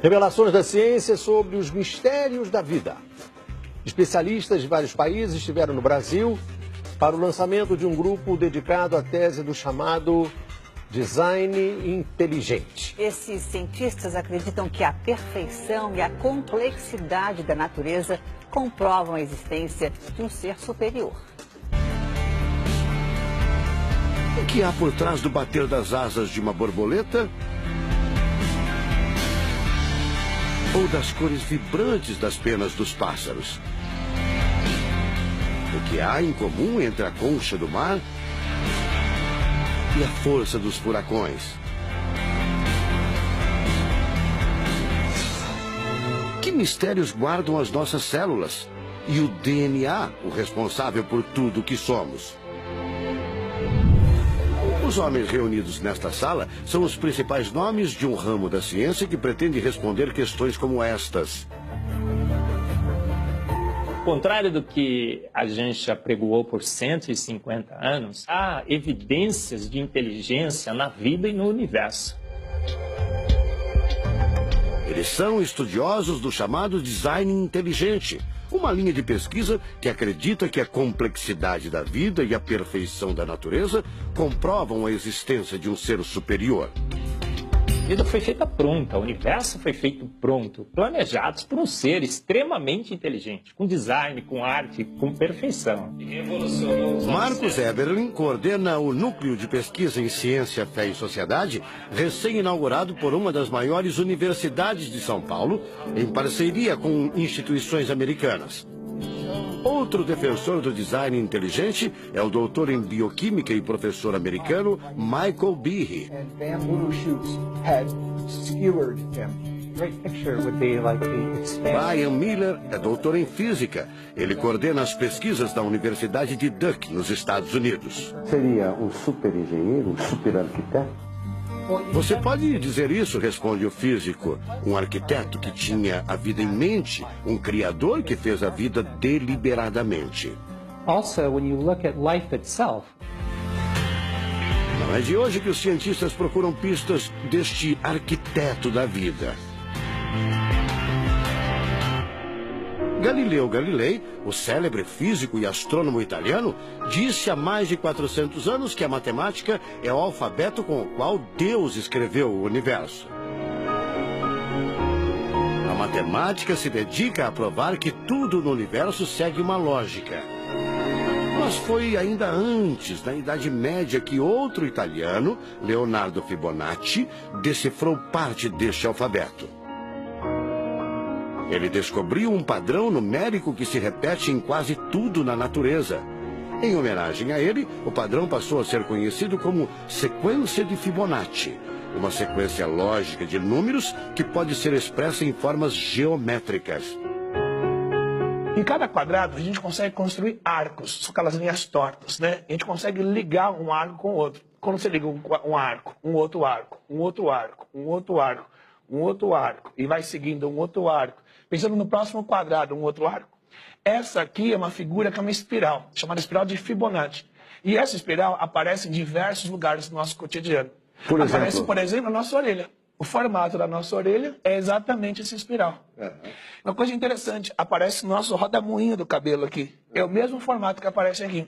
Revelações da ciência sobre os mistérios da vida. Especialistas de vários países estiveram no Brasil para o lançamento de um grupo dedicado à tese do chamado design inteligente. Esses cientistas acreditam que a perfeição e a complexidade da natureza comprovam a existência de um ser superior. O que há por trás do bater das asas de uma borboleta? Ou das cores vibrantes das penas dos pássaros? O que há em comum entre a concha do mar e a força dos furacões? Que mistérios guardam as nossas células e o DNA, o responsável por tudo que somos? Os homens reunidos nesta sala são os principais nomes de um ramo da ciência que pretende responder questões como estas. Ao contrário do que a gente já apregoou por 150 anos, há evidências de inteligência na vida e no universo. Eles são estudiosos do chamado design inteligente, uma linha de pesquisa que acredita que a complexidade da vida e a perfeição da natureza comprovam a existência de um ser superior. A vida foi feita pronta, o universo foi feito pronto, planejados por um ser extremamente inteligente, com design, com arte, com perfeição. Marcos Eberlin coordena o Núcleo de Pesquisa em Ciência, Fé e Sociedade, recém-inaugurado por uma das maiores universidades de São Paulo, em parceria com instituições americanas. Outro defensor do design inteligente é o doutor em bioquímica e professor americano Michael Behe. Brian Miller é doutor em física. Ele coordena as pesquisas da Universidade de Duke, nos Estados Unidos. Seria um super engenheiro, um super arquiteto? Você pode dizer isso, responde o físico. Um arquiteto que tinha a vida em mente, um criador que fez a vida deliberadamente. Also, when you look at life itself, não é de hoje que os cientistas procuram pistas deste arquiteto da vida. Galileu Galilei, o célebre físico e astrônomo italiano, disse há mais de 400 anos que a matemática é o alfabeto com o qual Deus escreveu o universo. A matemática se dedica a provar que tudo no universo segue uma lógica. Mas foi ainda antes, na Idade Média, que outro italiano, Leonardo Fibonacci, decifrou parte deste alfabeto. Ele descobriu um padrão numérico que se repete em quase tudo na natureza. Em homenagem a ele, o padrão passou a ser conhecido como sequência de Fibonacci, uma sequência lógica de números que pode ser expressa em formas geométricas. Em cada quadrado, a gente consegue construir arcos, são aquelas linhas tortas, né? A gente consegue ligar um arco com o outro. Quando você liga um arco, um outro arco, um outro arco, um outro arco, um outro arco, e vai seguindo um outro arco, pensando no próximo quadrado, um outro arco. Essa aqui é uma figura que é uma espiral, chamada espiral de Fibonacci. E essa espiral aparece em diversos lugares do nosso cotidiano. Aparece, por exemplo, na nossa orelha. O formato da nossa orelha é exatamente essa espiral. Uma coisa interessante, aparece no nosso rodamuinho do cabelo aqui. É o mesmo formato que aparece aqui.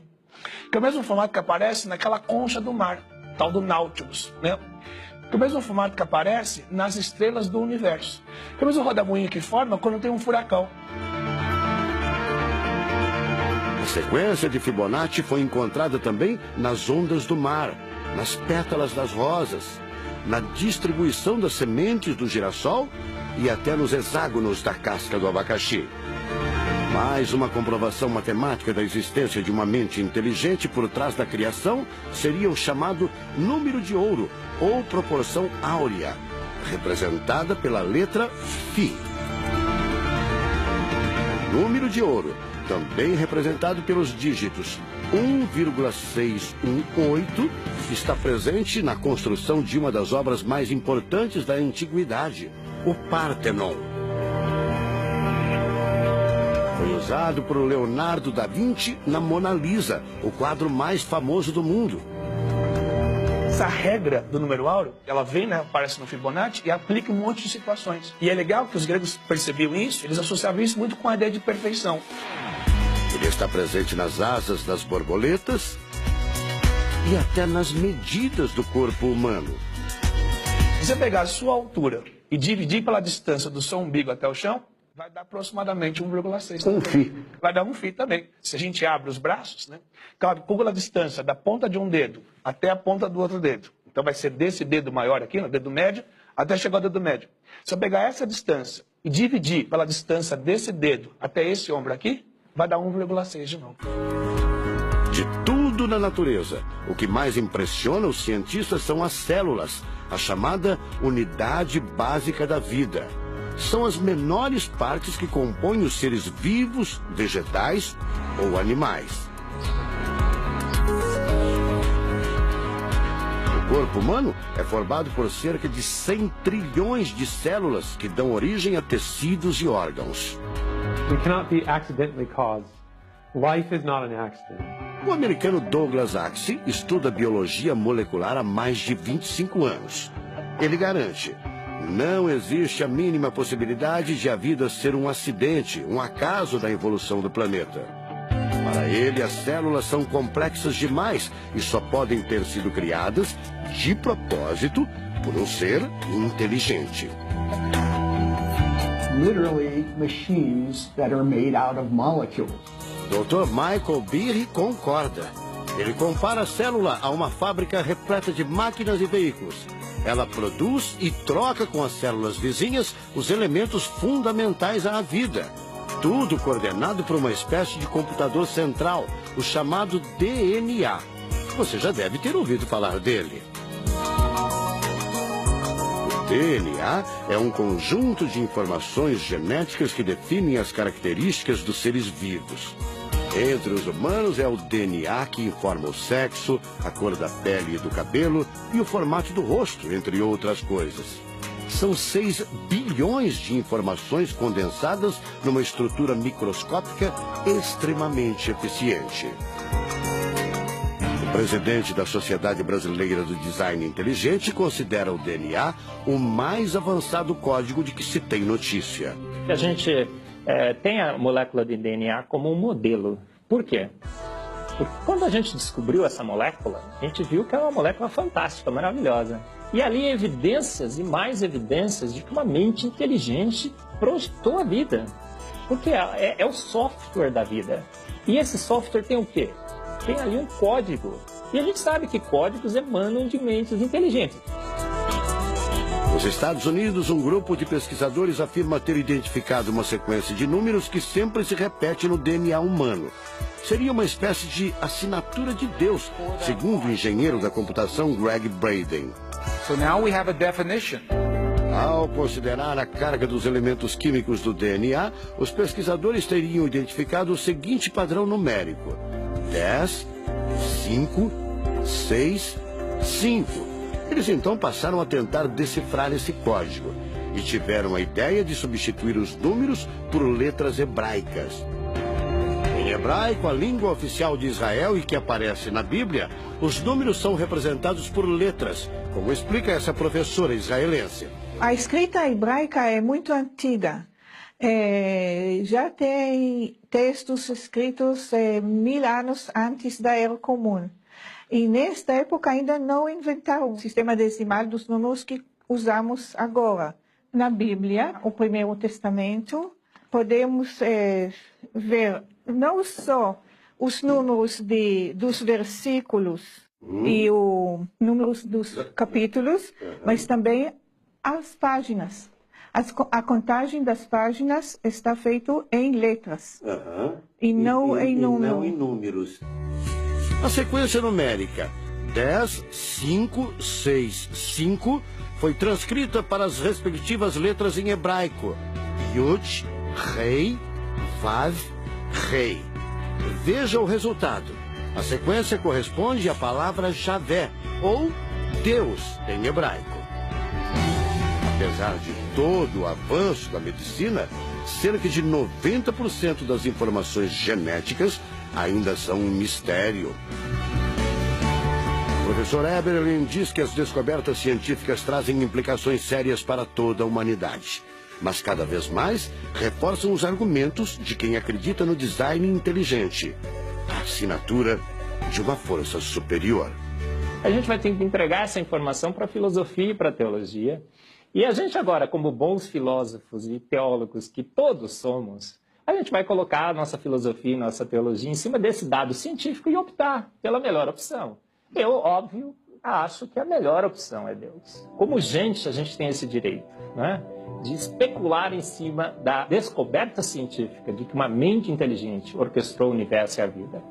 Que é o mesmo formato que aparece naquela concha do mar, tal do Nautilus, né? Que é o mesmo formato que aparece nas estrelas do universo. Que é o mesmo rodamuinho que forma quando tem um furacão. A sequência de Fibonacci foi encontrada também nas ondas do mar, nas pétalas das rosas, na distribuição das sementes do girassol e até nos hexágonos da casca do abacaxi. Mais uma comprovação matemática da existência de uma mente inteligente por trás da criação seria o chamado número de ouro, ou proporção áurea, representada pela letra Φ. O número de ouro, também representado pelos dígitos 1,618, está presente na construção de uma das obras mais importantes da antiguidade, o Partenon. Foi usado por Leonardo da Vinci na Mona Lisa, o quadro mais famoso do mundo. Essa regra do número áureo, ela vem, né, aparece no Fibonacci e aplica em um monte de situações. E é legal que os gregos percebiam isso, eles associavam isso muito com a ideia de perfeição. Ele está presente nas asas das borboletas e até nas medidas do corpo humano. Se você pegar a sua altura e dividir pela distância do seu umbigo até o chão, vai dar aproximadamente 1,6. Um φ. Vai dar um φ também. Se a gente abre os braços, né, calcula a distância da ponta de um dedo até a ponta do outro dedo. Então vai ser desse dedo maior aqui, no dedo médio, até chegar ao dedo médio. Se eu pegar essa distância e dividir pela distância desse dedo até esse ombro aqui, vai dar 1,6 de novo. De tudo na natureza, o que mais impressiona os cientistas são as células, a chamada unidade básica da vida. São as menores partes que compõem os seres vivos, vegetais ou animais. O corpo humano é formado por cerca de 100 trilhões de células que dão origem a tecidos e órgãos. We cannot be accidentally caused. Life is not an accident. O americano Douglas Axie estuda biologia molecular há mais de 25 anos. Ele garante: não existe a mínima possibilidade de a vida ser um acidente, um acaso da evolução do planeta. Para ele, as células são complexas demais e só podem ter sido criadas de propósito por um ser inteligente. Literally machines that are made out of molecules. Dr. Michael Behe concorda. Ele compara a célula a uma fábrica repleta de máquinas e veículos. Ela produz e troca com as células vizinhas os elementos fundamentais à vida. Tudo coordenado por uma espécie de computador central, o chamado DNA. Você já deve ter ouvido falar dele. O DNA é um conjunto de informações genéticas que definem as características dos seres vivos. Entre os humanos é o DNA que informa o sexo, a cor da pele e do cabelo e o formato do rosto, entre outras coisas. São 6 bilhões de informações condensadas numa estrutura microscópica extremamente eficiente. O presidente da Sociedade Brasileira do Design Inteligente considera o DNA o mais avançado código de que se tem notícia. A gente tem a molécula de DNA como um modelo. Por quê? Porque quando a gente descobriu essa molécula, a gente viu que é uma molécula fantástica, maravilhosa. E ali evidências e mais evidências de que uma mente inteligente projetou a vida. Porque é o software da vida. E esse software tem o quê? Tem ali um código. E a gente sabe que códigos emanam de mentes inteligentes. Nos Estados Unidos, um grupo de pesquisadores afirma ter identificado uma sequência de números que sempre se repete no DNA humano. Seria uma espécie de assinatura de Deus, segundo o engenheiro da computação Greg Braden. So now we have a definition. Ao considerar a carga dos elementos químicos do DNA, os pesquisadores teriam identificado o seguinte padrão numérico: 10, 5, 6, 5. Eles então passaram a tentar decifrar esse código e tiveram a ideia de substituir os números por letras hebraicas. Em hebraico, a língua oficial de Israel e que aparece na Bíblia, os números são representados por letras, como explica essa professora israelense. A escrita hebraica é muito antiga. Já tem textos escritos 1000 anos antes da Era Comum. E nesta época ainda não inventaram o sistema decimal dos números que usamos agora. Na Bíblia, o Primeiro Testamento, podemos ver não só os números dos versículos e os números dos capítulos, mas também as páginas. A contagem das páginas está feita em letras e não em números. A sequência numérica 10, 5, 6, 5 foi transcrita para as respectivas letras em hebraico: Yud, Rei, Vav, Rei. Veja o resultado. A sequência corresponde à palavra Javé, ou Deus em hebraico. Apesar de todo o avanço da medicina, cerca de 90% das informações genéticas ainda são um mistério. O professor Eberlin diz que as descobertas científicas trazem implicações sérias para toda a humanidade, mas cada vez mais reforçam os argumentos de quem acredita no design inteligente, a assinatura de uma força superior. A gente vai ter que entregar essa informação para a filosofia e para a teologia. E a gente agora, como bons filósofos e teólogos que todos somos, a gente vai colocar a nossa filosofia e nossa teologia em cima desse dado científico e optar pela melhor opção. Eu, óbvio, acho que a melhor opção é Deus. Como gente, a gente tem esse direito, né, de especular em cima da descoberta científica de que uma mente inteligente orquestrou o universo e a vida.